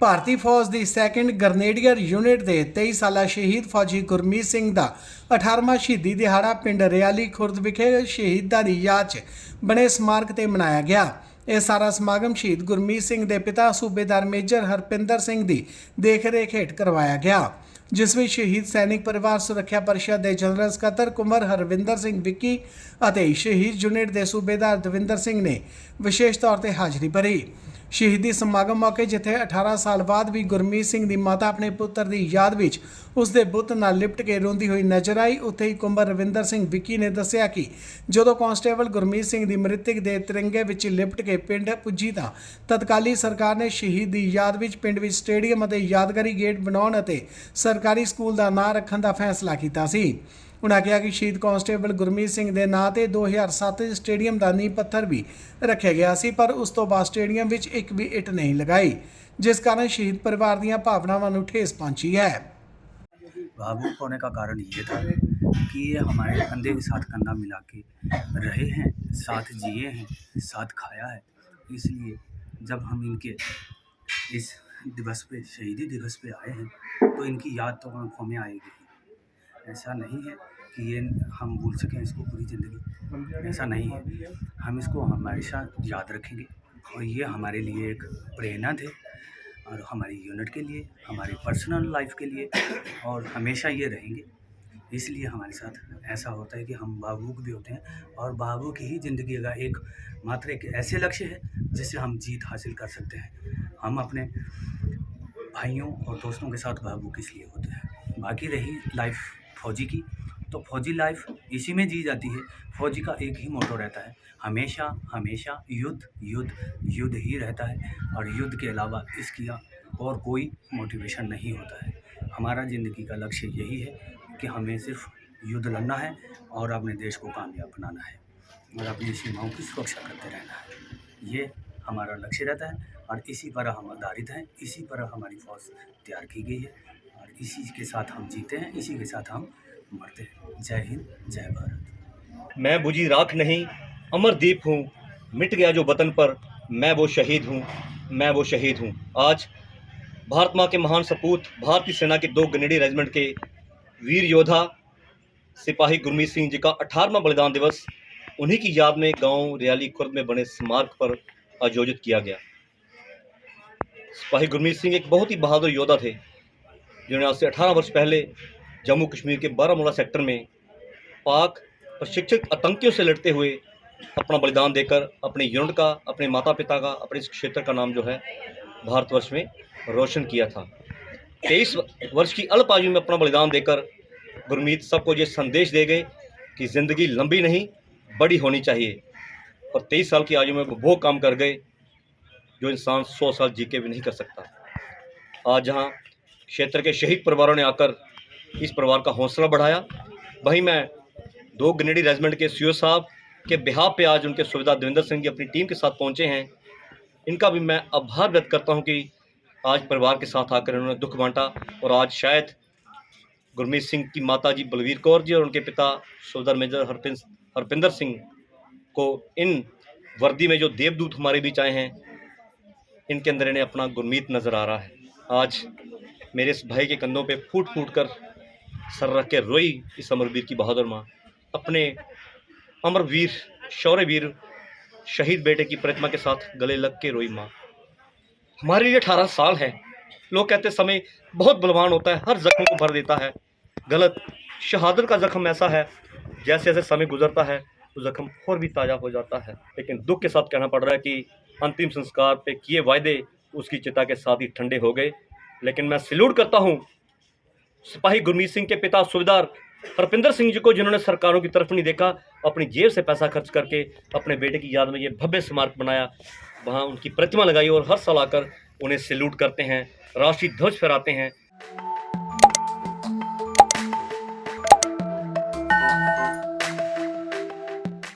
ਭਾਰਤੀ ਫੌਜ ਦੀ 2nd ਗਰਨੇਡੀਅਰ unit ਦੇ 23 ਸਾਲਾ ਸ਼ਹੀਦ ਫੌਜੀ ਗੁਰਮੀਤ ਸਿੰਘ ਦਾ 18ਵਾਂ ਸ਼ਹੀਦੀ ਦਿਹਾੜਾ ਪਿੰਡ ਰਿਆਲੀ ਖੁਰਦ ਵਿਖੇ ਸ਼ਹੀਦਾਂ ਦੀ ਯਾਦ 'ਚ ਬਣੇ ਸਮਾਰਕ ਤੇ ਮਨਾਇਆ ਗਿਆ। ਇਹ ਸਾਰਾ ਸਮਾਗਮ ਸ਼ਹੀਦ ਗੁਰਮੀਤ ਸਿੰਘ ਦੇ ਪਿਤਾ ਸੂਬੇਦਾਰ ਮੇਜਰ ਹਰਪਿੰਦਰ ਸਿੰਘ ਦੀ ਦੇਖ-ਰੇਖ ਹੇਠ ਕਰਵਾਇਆ ਗਿਆ, ਜਿਸ ਵਿੱਚ ਸ਼ਹੀਦ ਸੈਨਿਕ ਪਰਿਵਾਰ ਸੁਰੱਖਿਆ ਪਰਿਸ਼ਦ ਦੇ ਜਨਰਲ ਸਕੱਤਰ ਕੁੰਵਰ ਹਰਵਿੰਦਰ ਸਿੰਘ ਵਿੱਕੀ ਅਤੇ ਸ਼ਹੀਦ ਯੂਨਿਟ ਦੇ ਸੂਬੇਦਾਰ ਦਵਿੰਦਰ ਸਿੰਘ ਨੇ ਵਿਸ਼ੇਸ਼ ਤੌਰ ਤੇ ਹਾਜ਼ਰੀ ਭਰੀ। ਸ਼ਹੀਦੀ ਸਮਾਗਮ ਮੌਕੇ ਜਿੱਥੇ 18 ਸਾਲ ਬਾਅਦ ਵੀ ਗੁਰਮੀਤ ਸਿੰਘ ਦੀ ਮਾਤਾ ਆਪਣੇ ਪੁੱਤਰ ਦੀ ਯਾਦ ਵਿੱਚ ਉਸ ਦੇ ਬੁੱਤ ਨਾਲ ਲਿਪਟ ਕੇ ਰੋਂਦੀ ਹੋਈ ਨਜ਼ਰ ਆਈ, ਉੱਥੇ ਹੀ ਕੁੰਵਰ ਰਵਿੰਦਰ ਸਿੰਘ ਵਿੱਕੀ ਨੇ ਦੱਸਿਆ ਕਿ ਜਦੋਂ ਕਾਂਸਟੇਬਲ ਗੁਰਮੀਤ ਸਿੰਘ ਦੀ ਮ੍ਰਿਤਕ ਦੇ ਤਿਰੰਗੇ ਵਿੱਚ ਲਿਪਟ ਕੇ ਪਿੰਡ ਪੁੱਜੀ ਤਾਂ ਤਤਕਾਲੀ ਸਰਕਾਰ ਨੇ ਸ਼ਹੀਦ ਦੀ ਯਾਦ ਵਿੱਚ ਪਿੰਡ ਵਿੱਚ ਸਟੇਡੀਅਮ ਅਤੇ ਯਾਦਗਾਰੀ ਗੇਟ ਬਣਾਉਣ ਅਤੇ ਸਰਕਾਰੀ ਸਕੂਲ ਦਾ ਨਾਂ ਰੱਖਣ ਦਾ ਫੈਸਲਾ ਕੀਤਾ ਸੀ। उन्होंने कहा कि शहीद कांस्टेबल गुरमीत सिंह के नाँ से 2007 स्टेडियम का नींह पत्थर भी रखे गया सी, पर उस तो बाद स्टेडियम में एक भी इट नहीं लगाई, जिस कारण शहीद परिवार दी भावनावां नूं ठेस पहुंची है। भावुक होने का कारण ये था कि ये हमारे कंधे के साथ कंधा मिला के रहे हैं, साथ जिए हैं, साथ खाया है। इसलिए जब हम इनके इस दिवस पे, शहीदी दिवस पे आए हैं, तो इनकी याद तो आंखों में आएगी। ऐसा नहीं है कि ये हम भूल सकें इसको पूरी ज़िंदगी, ऐसा नहीं है। हम इसको हमेशा याद रखेंगे और ये हमारे लिए एक प्रेरणा थे और हमारी यूनिट के लिए, हमारी पर्सनल लाइफ के लिए, और हमेशा ये रहेंगे। इसलिए हमारे साथ ऐसा होता है कि हम भावुक भी होते हैं और भावुक ही ज़िंदगी का एक मात्र एक ऐसे लक्ष्य है जिससे हम जीत हासिल कर सकते हैं। हम अपने भाइयों और दोस्तों के साथ भावुक इसलिए होते हैं। बाकी रही लाइफ फौजी की, तो फौजी लाइफ इसी में जी जाती है। फौजी का एक ही मोटो रहता है, हमेशा हमेशा युद्ध युद्ध युद्ध ही रहता है, और युद्ध के अलावा इसकी और कोई मोटिवेशन नहीं होता है। हमारा ज़िंदगी का लक्ष्य यही है कि हमें सिर्फ युद्ध लड़ना है और अपने देश को कामयाब बनाना है और अपनी सीमाओं की सुरक्षा करते रहना है। ये हमारा लक्ष्य रहता है और इसी पर हम आधारित हैं, इसी पर हमारी फौज तैयार की गई है और इसी के साथ हम जीते हैं, इसी के साथ हम मरते हैं। जय हिंद, जय भारत। मैं बुझी राख नहीं अमरदीप हूँ, मिट गया जो वतन पर मैं वो शहीद हूँ, मैं वो शहीद हूँ। आज भारत माँ के महान सपूत भारतीय सेना के 2 ग्रेनेडियर रेजिमेंट के वीर योद्धा सिपाही गुरमीत सिंह जी का 18वां बलिदान दिवस उन्हीं की याद में गांव रियाली खुर्द में बने स्मारक पर आयोजित किया गया। सिपाही गुरमीत सिंह एक बहुत ही बहादुर योद्धा थे, जिन्होंने आज से 18 वर्ष पहले जम्मू कश्मीर के बारामूला सेक्टर में पाक प्रशिक्षित आतंकियों से लड़ते हुए अपना बलिदान देकर अपने यूनिट का, अपने माता पिता का, अपने इस क्षेत्र का नाम जो है भारतवर्ष में रोशन किया था। 23 वर्ष की अल्प आयु में अपना बलिदान देकर गुरमीत सबको ये संदेश दे गए कि ज़िंदगी लंबी नहीं बड़ी होनी चाहिए, और 23 साल की आयु में वो काम कर गए जो इंसान 100 साल जी के भी नहीं कर सकता। आज जहाँ क्षेत्र के शहीद परिवारों ने आकर इस परिवार का हौसला बढ़ाया, वहीं मैं 2 ग्रेनेडियर रेजिमेंट के सीओ साहब के बिहाफ पे आज उनके सुबेदार दविंदर सिंह जी अपनी टीम के साथ पहुंचे हैं। इनका भी मैं आभार व्यक्त करता हूं कि आज परिवार के साथ आकर इन्होंने दुख बांटा, और आज शायद गुरमीत सिंह की माता जी बलवीर कौर जी और उनके पिता सुबेदार मेजर हरपिंदर सिंह को इन वर्दी में जो देवदूत हमारे बीच आए हैं, इनके अंदर इन्हें अपना गुरमीत नज़र आ रहा है। आज मेरे इस भाई के कंधों पे फूट फूट कर सर रख के रोई इस अमरवीर की बहादुर माँ, अपने अमरवीर शौर्यवीर शहीद बेटे की प्रतिमा के साथ गले लग के रोई माँ। हमारे लिए 18 साल है। लोग कहते समय बहुत बलवान होता है, हर जख्म को भर देता है। गलत, शहादत का जख्म ऐसा है जैसे जैसे समय गुजरता है तो जख्म और भी ताज़ा हो जाता है। लेकिन दुख के साथ कहना पड़ रहा है कि अंतिम संस्कार पे किए वायदे उसकी चिता के साथ ही ठंडे हो गए। लेकिन मैं सैल्यूट करता हूँ सिपाही गुरमीत सिंह के पिता सूबेदार हरपिंदर सिंह जी को, जिन्होंने सरकारों की तरफ नहीं देखा, अपनी जेब से पैसा खर्च करके अपने बेटे की याद में ये भव्य स्मारक बनाया, वहाँ उनकी प्रतिमा लगाई और हर साल आकर उन्हें सैल्यूट करते हैं, राष्ट्रीय ध्वज फहराते हैं।